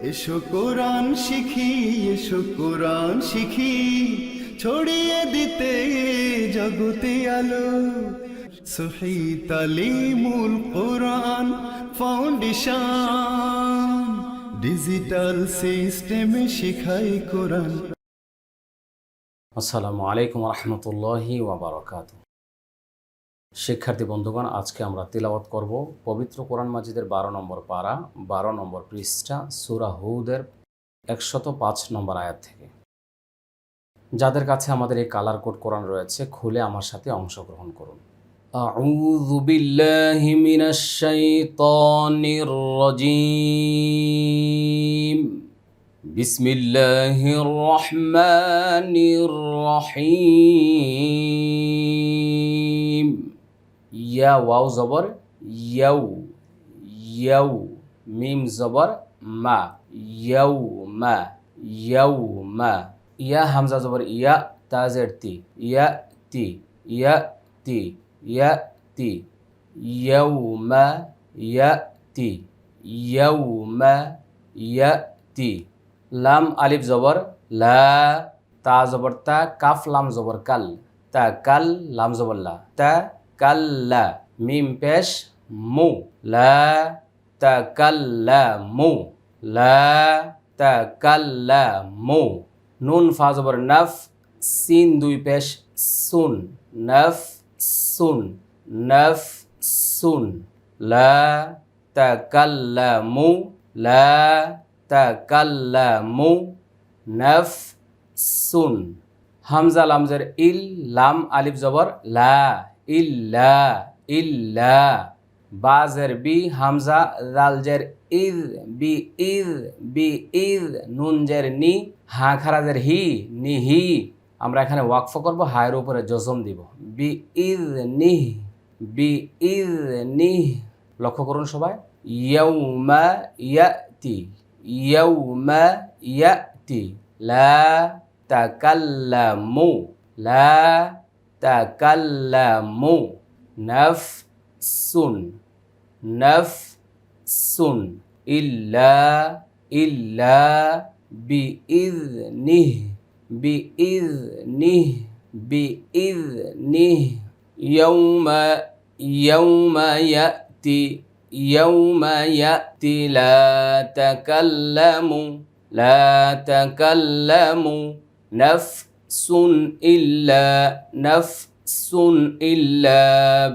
এসো কোরআন শিখি, এসো কোরআন শিখি, ছড়িয়ে দিতে জগতে আলো। সহি তালিমুল কোরআন ফাউন্ডেশন, ডিজিটাল সিস্টেমে শিখাই কোরআন। আসসালামু আলাইকুম রহমতুল্লাহি ওয়াবারাকাতু। শিক্ষার্থী বন্ধুগণ, আজকে আমরা তিলাওয়াত করব পবিত্র কোরআন মাজিদের 12 নম্বর পারা, 12 নম্বর পৃষ্ঠা, সূরা হুদের 105 নম্বর আয়াত থেকে। যাদের কাছে আমাদের এই কালার কোড কোরআন রয়েছে, খুলে আমার সাথে অংশগ্রহণ করুন। আউযু বিল্লাহি মিনাশ শাইতানির রাজীম। বিসমিল্লাহির রহমানির রহিম। ইয়া ওয়াও জবর ইয়াউ, ইয়াউ, মিম জবর মা, ইয়াউ মা, ইয়াউ মা। ইয়া হামজা জবর ইয়া, তাজের তি, ইয়া তি, ইয়া তি, ইয়া তি, ইয়াউ মা, ইয়া তি, ইয়াউ মা, ইয়া তি। লাম আলিফ জবর লা, তা জবর তা, কাফ লাম জবর কাল, তা কাল, লাম জবর লা, তা কাল্লা। মিম পেশ মু, লা তাকাল্লামু, লা তাকাল্লামু। নুন ফা জবর নফ, সিন দুই পেশ সুন, নফ সুন, নফ সুন। লা তাকাল্লামু, লা তাকাল্লামু, নফ সুন। হামজা লামজের ইল, লাম আলিফ জবর লা, ইল্লা, ইল্লা। বাজের বি, হামজা জালজের ইদ, বি ইদ, বি ইদ। নুনজের নি, হা খারাজের হি, নিহি। আমরা এখানে ওয়াকফ করব, হায়ের উপরে জজম দিব। বি ইদ নিহ, বি ইদ নিহ। লক্ষ্য করুন সবাই। ইয়াউমা ইয়াতি, ইয়াউমা ইয়াতি। লা তাকাল্লামু, লা তাকাল্লামু, নাফসুন, নাফসুন। ইল্লা, ইল্লা, বিইযনিহ, বিইযনিহ, বিইযনিহ। ইয়াউমা, ইয়াউমা ইয়াতি, ইয়াউমা ইয়াতি। লা তাকাল্লামু, লা তাকাল্লামু, নাফসুন ইল্লা, নাফসুন ইল্লা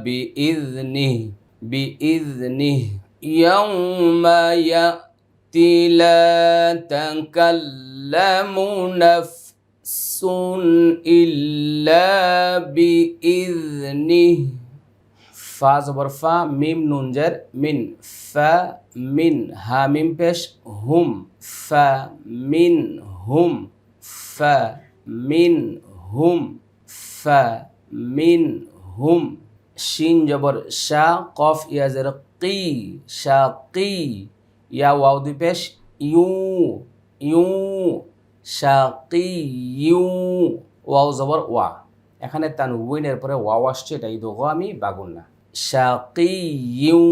বিইযনিহ, বিইযনিহ। ইয়াউমা ইয়াতি লা তাকাল্লামু নাফসুন ইল্লা বিইযনিহ। ফা জবর ফা, মিম নুন জের মিন, ফা মিন। হা মিম পেশ হুম, ফা মিন হুম, ফা মিন হুম, ফা মিন হুম। শিন জবর শা, কফ ইয়া জের কি, শাকি। ইয়া ওয়াও দুই পেশ ইউ, ইউ, শাকি ইউ। ওয়াও জবর ওয়া। এখানে তানউইনের পরে ওয়াও আসছে, এটা ইদগো আমি বাগুন না। শাকিয়্যু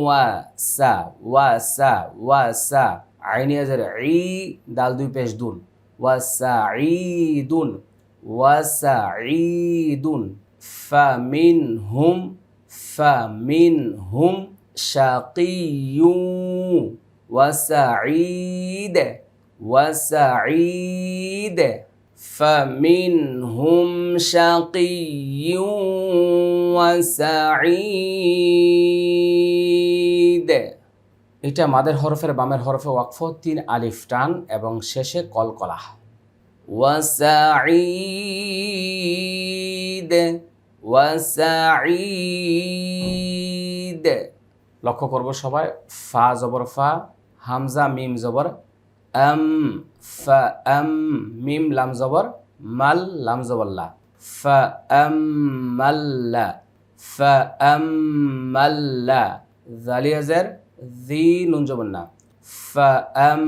ওয়াসা, ওয়াসা, ওয়াসা। আইন ইয়াজের ই, দাল দুই পেশ দুন, ওয়াসাঈদুন, ওয়াসাঈদুন। ফামিনহুম, ফামিনহুম শাকিয়্যু ওয়াসাঈদ, ওয়াসাঈদ। فمنهم شقي وسعيد। এটা মাদের হরফের বামের হরফে ওয়াকফ, 3 আলিফ টান এবং শেষে কলকলা। ওয়াসাঈদ, ওয়াসাঈদ। লক্ষ্য করব সবাই। ফা জবর ফা, হামজা মিম জবর আম, ফা আম। মিম লাম জবর মাল, লাম জবর লা, ফা আম মাল্লা, ফা আম মাল্লা। জালিয়াজের জি, নুন জবর না, ফা আম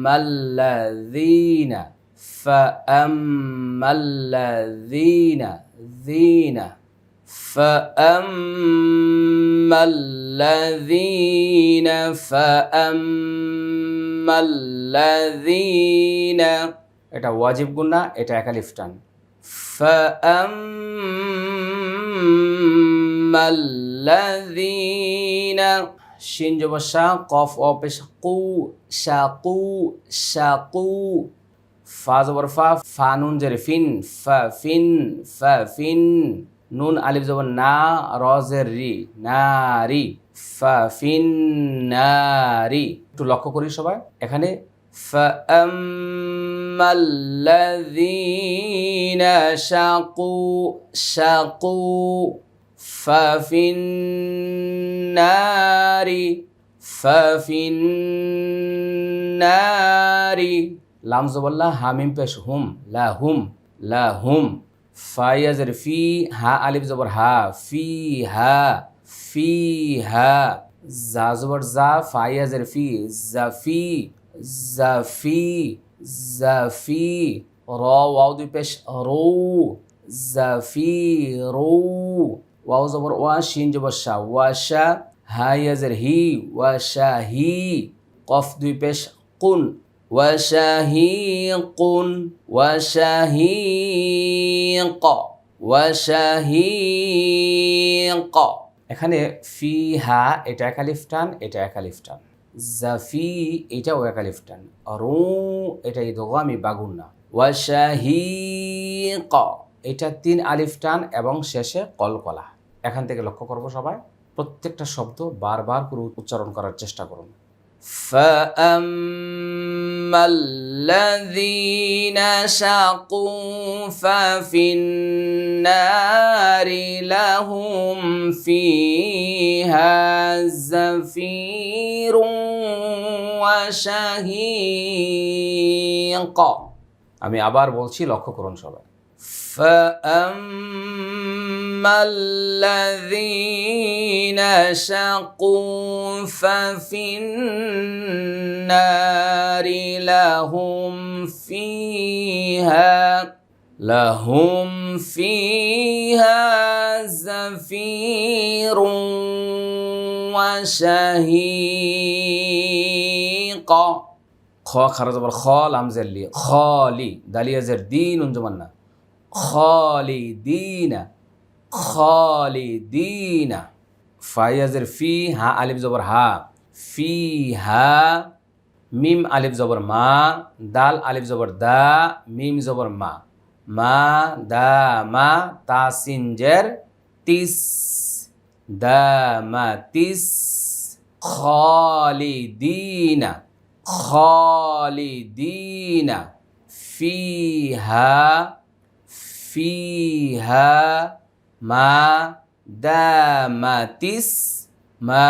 মাল্লাযীনা, ফা আম মাল্লাযীনা, যীনা। فأما الذين فأما ফাআম্মাল্লাযীনা, এটা ওয়াজিব গুন্না, এটা একালিফ টান। ফাআম্মাল্লাযীনা, শিন জবর শা, কফ ও পেশ কু, শাকু, শাকু। ফা জবর ফা, ফা নুন জের ফিন, ফা ফিন, ফা ফিন। নুন আলিফ জবর না, র জের রি, নারি, ফা ফিন নারি। একটু লক্ষ্য করি সবাই, এখানে ফাআম্মাল্লাযীনা শাকু, শাকু, ফাফিন নারি, ফাফিন নারি। লাম জবল্লা, হামিম পেশ হুম, লা হুম, লা হুম। ফায়াজের ফি, হা আলিফ জবর হা, ফি হা, ফি হা। জা জবর জা, ফায়াজের ফি, জাফি, জাফি, জাফি। র ওয়াও দুই পেশ রু, জাফি রু। ওয়াও জবর ওয়া, শিন জবর শা, ওয়াশা, হায়াজের হি, ওয়াশাহি। কফ দুই পেশ কুন, ওয়াশাহিকুন, ওয়াশাহিক, ওয়াশাহিক। এখানে ফি হা, এটা একালিফ টান, এটা একালিফ টান। জাফি, এটাও একালিফ টান। রু, এটা ইদগামি বাগুন্না। ওয়াশাহিক, এটা 3 আলিফ টান এবং শেষে কলকলা। এখান থেকে লক্ষ্য করব সবাই, প্রত্যেকটা শব্দ বারবার করে উচ্চারণ করার চেষ্টা করুন। ফাআম্মাল্লাযীনা শাকু ফাফিন্নারি লাহুম ফিহা যাফীরুন ওয়া শাহীক। আমি আবার বলছি, লক্ষ্য করুন সবাই। ফাআম্মাল্লাযীনা শাকু ফাফিন্নারি লাহুম ফিহা যাফীরুন ওয়া শাহীক। খ খারা জবর খ, লাম জের লি, খালি, দালিয়া জের দিন, নুন জবর না, খালিদিনা, খালিদিনা। ফাইয়া জের ফি, হা আলিফ জবর হা, ফি হা। মিম আলিফ জবর মা, দাল আলিফ জবর দা, মিম জবর মা, মা দা মা। তা সিন জের তিস, দা মা তিস। খালিদিনা, খালিদিনা। ফিহা, ফিহা মা দামাতিস, মা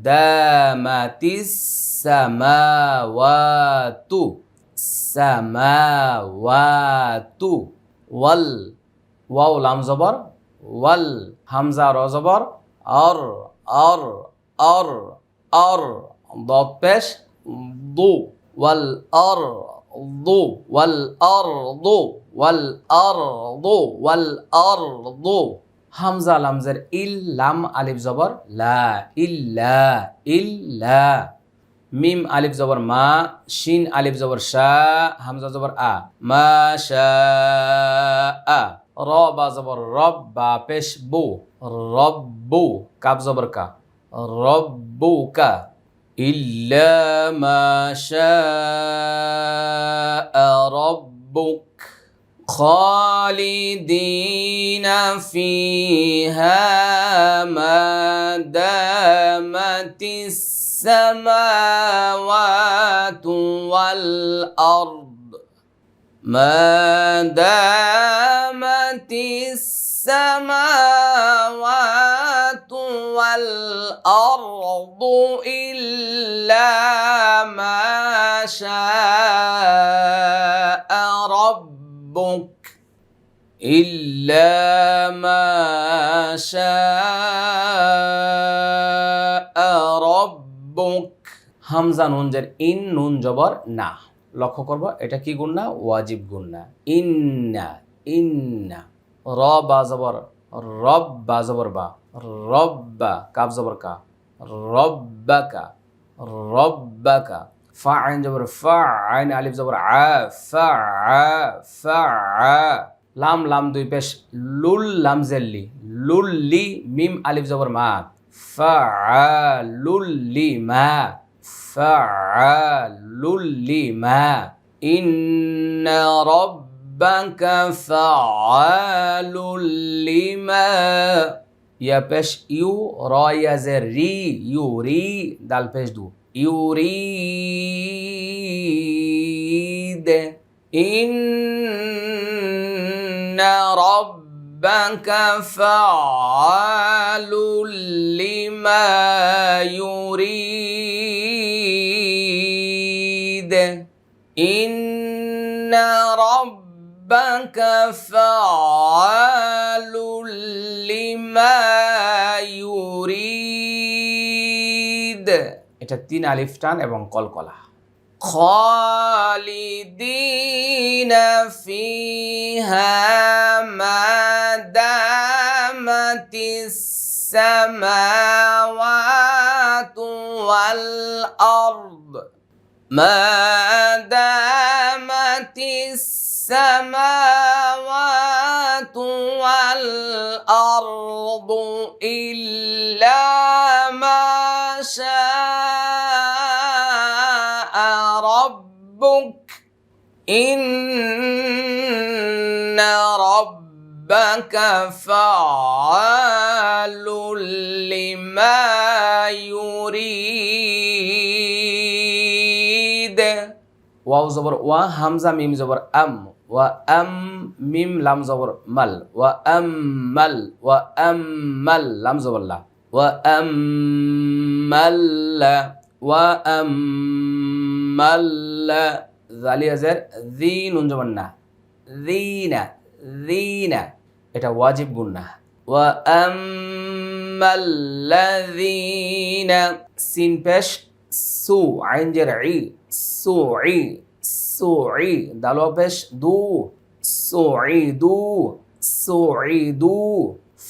দামাতিস সামাওয়াতু, সামাওয়াতু। ওয়াল, ওয়াও লাম জবর ওয়াল, হামজা র জবর অর, অর, অর, অর। দদ পেশ দু, ওয়াল অর দু, ওয়াল অর দু, ওয়াল অর দু, ওয়াল অর দু। হামজা লামজের ইল, লাম আলিফ জবর লা, ইল্লা, ইল্লা। মিম আলিফ জবর মা, শিন আলিফ জবর শা, হামজা জবর আ, মা শা আ। র বা জবর রব, বা পেশ বু, রব্বু। কাব জবর কা, রব্বুকা। ইল্লা মা শা রব্বুক। خالدين فيها ما دامت السماوات والأرض، ما دامت السماوات والأرض إلا ما شاء ربك، إلا ما شاء ربك। হামজা নুন জের ইন, নুন জবর না। লক্ষ্য করব, এটা কি গুন্না? ওয়াজিব গুন্না। ইন্না, ইন্না। র বা জবর রব, বা জবর বা, রব্বা। কাব জবর কা, রব্বাকা, রব্বাকা। ফা আইন জবর ফা, আইন আলিফ জবর আ, ফা আ, ফা আ। লাম লাম দুই পেশ, লুল লাম জেল্লি, লুল্লি, মিম আলিফ জবর মা, ফা আ লুল্লি মা, ফা আ লুল্লি মা। ইন্না রব্বাকা ফাআলুল লিমা, ইয়া পেশ ইউ, র ইয়া জের রি, ইউ রি, দাল পেশ দু, يريد إن ربك فعال لما يريد إن ربك فعال لما يريد। এটা 3 আলিফ টান এবং কলকলা। খালিদিনা ফিহা মা দামাতিস সামাওয়াতু ওয়াল আরদ, মা দামাতিস সামাওয়াতু ওয়াল আরদু ইল্লা মা ربك إن ربك فعال لما يريد। ওয়াও জবর ওয়া, হামজা মিম জবর আম, ওয়া আম মিম লাম জবর মাল, ওয়া আম মাল, ওয়া আম মাল লাম জবর লা, ওয়া আম মাল্লা, ওয়া আম মাল্লা, জালিয়া জের জি, নুন জবর না, যিনা, যিনা, এটা ওয়াজিব গুন্না। ওয়া আম্মাল্লাযীনা, সিন পেশ সু, আইন জের ই, সুই, সুই, দাল পেশ দু, সুইদু, সুইদু।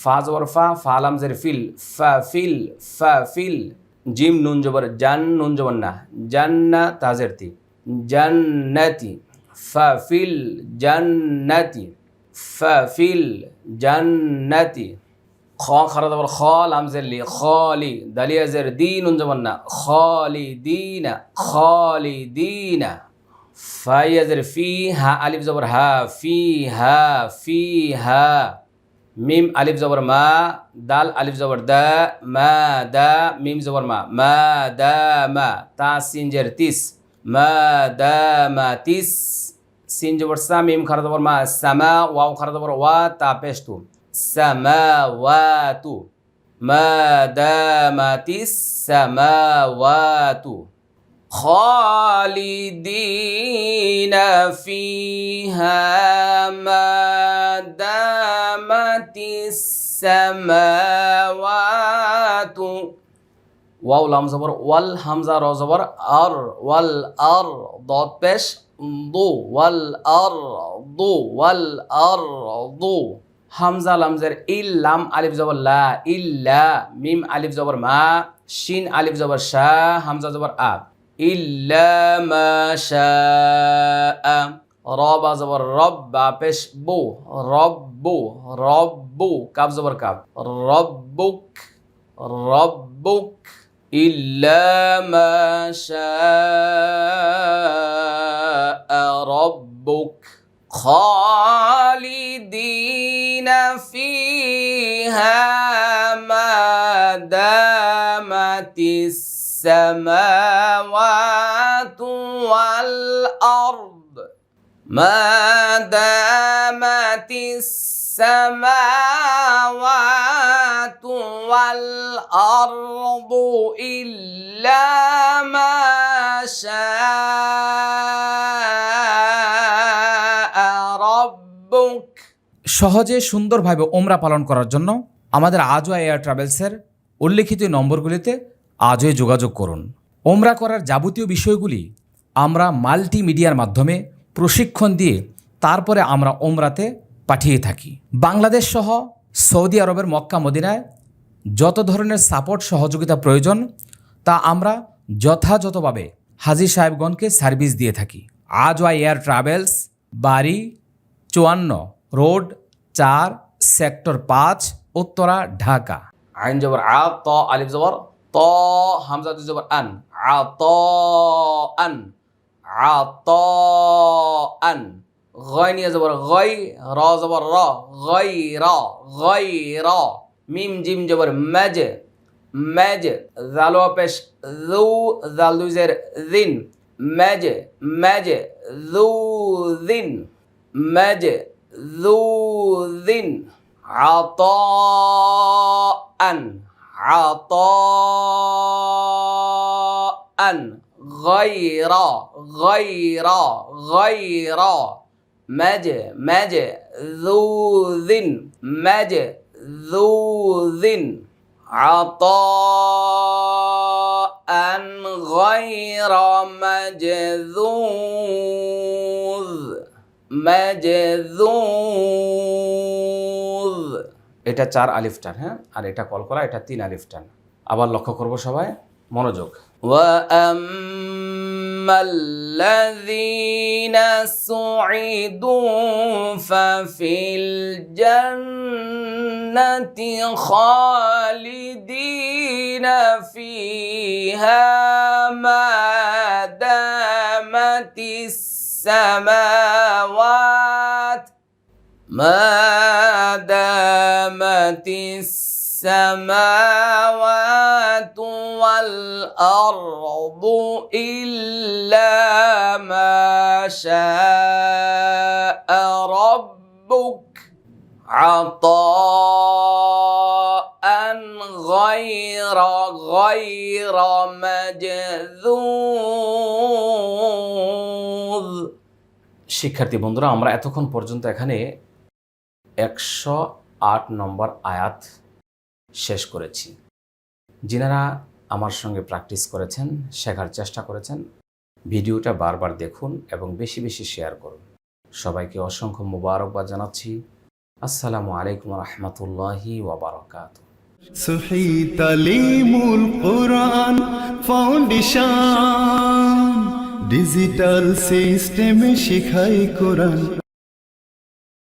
ফা জবর ফা, ফা লাম জের ফিল, ফা ফিল, ফা ফিল। জিম নুন জবর জান, নুন জবর না, জান্না তাজের তি, জান্নাতি, ফা ফিল জান্নাতি, ফা ফিল জান্নাতি। খ খারা জবর খ, লাম জের লি, খালি, দালিয়া জের দি, নুন জবর না, খালিদিনা, খালিদিনা। ফা ইয়া জের ফি, হা আলিফ জবর হা, ফি হা, ফি হা। মিম আলিফ জবর মা, দাল আলিফ জবর দা, মা দা, মিম জবর মা দা মা। তা সিন জের তিস, মা দা মা তিস, সিন জবর সা, মিম খারা জবর মা, সামা, ওয়াও খারা জবর ওয়া, তা পেশ তু, সামাওয়াতু, মা দা মা তিস সামাওয়াতু। خالدين فيها ما دامت السماوات ওয়াও লাম জবর ওয়াল, হামজা র জবর আর, ওয়াল আর, দদ পেশ দু, ওয়াল আর দু, ওয়াল আর দু। হামজা লাম জের ইল, লাম আলিফ জবর লা, ইল্লা, মিম আলিফ জবর মা, শিন আলিফ জবর শা, হামজা জবর আ, ইল্লা মা শাআ। রব জবর রব, বা পেশ বু, রব্বু, রব্বু, কাব জবর কাব, রব্বুক, রব্বুক। ইল্লা মা শাআ রব্বুক। খালিদিনা ফিহা মা দামাতিস সামাওয়াতু ওয়াল আরদ, মা দামাতিস সামাওয়াতু ওয়াল আরদু ইল্লা মা শাআ রব্বুক। সহজে সুন্দরভাবে ওমরা পালন করার জন্য আমাদের আজওয়া এয়ার ট্রাভেলসের উল্লেখিত নম্বরগুলিতে আজই যোগাযোগ করুন। ওমরা করার যাবতীয় বিষয়গুলি আমরা মাল্টিমিডিয়ার মাধ্যমে প্রশিক্ষণ দিয়ে তারপরে আমরা ওমরাতে পাঠিয়ে থাকি। বাংলাদেশ সহ সৌদি আরবের মক্কা মদিনায় যত ধরনের সাপোর্ট সহযোগিতা প্রয়োজন তা আমরা যথাযথভাবে হাজি সাহেবগণকে সার্ভিস দিয়ে থাকি। আজওয়া এয়ার ট্রাভেলস, বাড়ি 54 রোড 4 সেক্টর 5 উত্তরা ঢাকা। আইন জবর আ, ত আলিফ জবর ত, হামজা দুই জবর আন, আ ত আন, আ ত আন। গয় নিয়ে জবর গয়, র জবর র, গয় র, গয় র। মিম জিম জবর মেজ, মেজ। জাল পেশ জু, জাল দুই জের দিন, মেজ, মেজ। জু দিন, মেজ, জু দিন। عطاء، عطاء. غير، غير، غير. مج، مج. ذو ذن، مج، ذو ذن. عطاء غير مجذوذ، مجذوذ। এটা 4 আলিফ টান, হ্যাঁ, আর এটা কলকলা, এটা 3 আলিফ টান। আবার লক্ষ্য করব সবাই, মনোযোগ। وَأَمَّا الَّذِينَ سُعِدُوا فَفِي الْجَنَّةِ خَالِدِينَ فِيهَا مَا دَامَتِ السَّمَاوَاتُ، ما دامت السماوات والأرض إلا ما شاء ربك عطاء غير مجذوذ। শিক্ষার্থী বন্ধুরা, আমরা এতক্ষণ পর্যন্ত এখানে 108 নম্বর আয়াত শেষ করেছি। যিনারা আমার সঙ্গে প্র্যাকটিস করেছেন, শেখার চেষ্টা করেছেন, ভিডিওটা বারবার দেখুন এবং বেশি বেশি শেয়ার করুন। সবাইকে অসংখ্য মোবারকবাদ জানাচ্ছি। আসসালামু আলাইকুম রহমতুল্লাহি ওয়া বারাকাতুহু। সহি তালিমুল কোরআন ফাউন্ডেশন, ডিজিটাল সিস্টেমে শেখায় কোরআন।